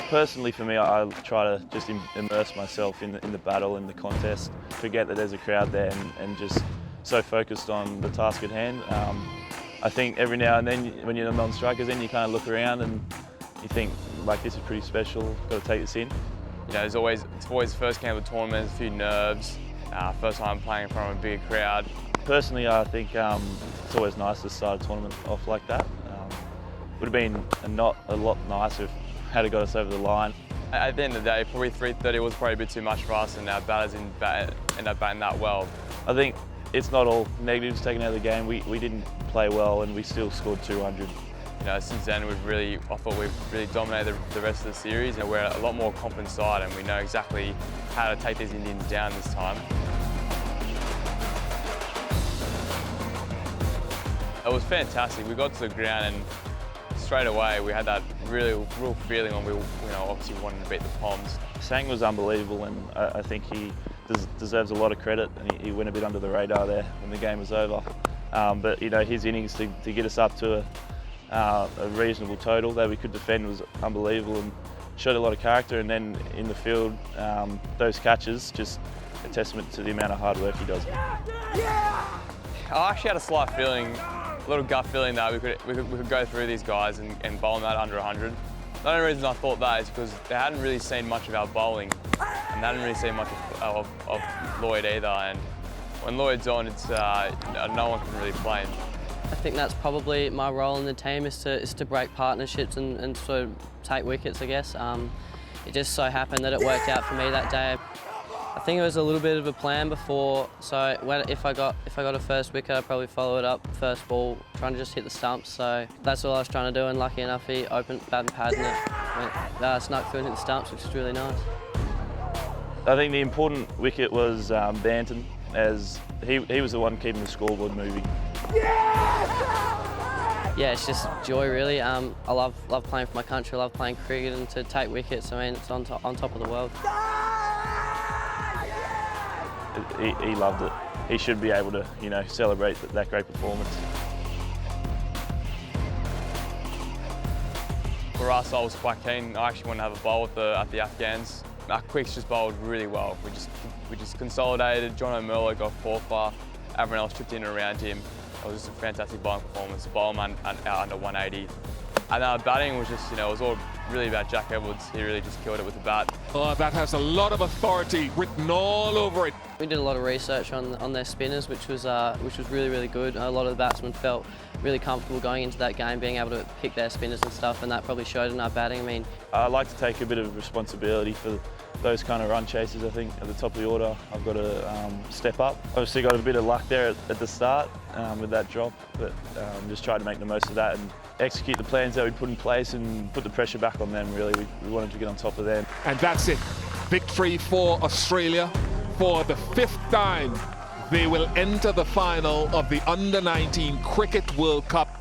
Personally for me, I try to just immerse myself in the battle, in the contest, forget that there's a crowd there and just so focused on the task at hand. I think every now and then when you're non-strikers, then you kind of look around and you think, like, this is pretty special, got to take this in. You know, it's always the first game of the tournament, there's a few nerves, first time playing in front of a bigger crowd. Personally, I think it's always nice to start a tournament off like that. Would have been a lot nicer if had it got us over the line. At the end of the day, probably 330 was probably a bit too much for us, and our batters end up batting that well. I think it's not all negatives taken out of the game. We didn't play well and we still scored 200. You know, since then I thought we've really dominated the rest of the series. You know, we're a lot more confident side and we know exactly how to take these Indians down this time. It was fantastic. We got to the ground and straight away we had that real feeling when we obviously wanted to beat the Poms. Sangha was unbelievable, and I think he deserves a lot of credit, and he went a bit under the radar there when the game was over. But you know, his innings to get us up to a reasonable total that we could defend was unbelievable and showed a lot of character. And then in the field, those catches, just a testament to the amount of hard work he does. I actually had a slight feeling, a little gut feeling that we could go through these guys and bowl them out under 100. The only reason I thought that is because they hadn't really seen much of our bowling and they hadn't really seen much of Lloyd either. And when Lloyd's on, it's no one can really play him. I think that's probably my role in the team is to break partnerships and sort of take wickets, I guess. It just so happened that it worked out for me that day. I think it was a little bit of a plan before, so if I got a first wicket, I'd probably follow it up first ball, trying to just hit the stumps. So that's all I was trying to do, and lucky enough he opened bat and pad and it snuck through and hit the stumps, which is really nice. I think the important wicket was Banton, as he was the one keeping the scoreboard moving. Yeah, it's just joy really. I love playing for my country, I love playing cricket, and to take wickets, I mean, it's on top of the world. He loved it. He should be able to, you know, celebrate that great performance. For us, I was quite keen. I actually wanted to have a bowl at the Afghans. Our quicks just bowled really well. We just consolidated. John O'Murlo got 4 for. Everyone else chipped in and around him. It was just a fantastic bowling performance. The bowlman out under 180. And our batting was just, you know, it was all really about Jack Edwards. He really just killed it with the bat. Oh, that has a lot of authority written all over it. We did a lot of research on their spinners, which was really good. A lot of the batsmen felt really comfortable going into that game, being able to pick their spinners and stuff, and that probably showed in our batting. I mean, I like to take a bit of responsibility for those kind of run chasers. I think at the top of the order, I've got to step up. Obviously got a bit of luck there at the start with that drop, but just tried to make the most of that and execute the plans that we put in place and put the pressure back on them, really. We wanted to get on top of them. And that's it. Victory for Australia. For the 5th time, they will enter the final of the Under-19 Cricket World Cup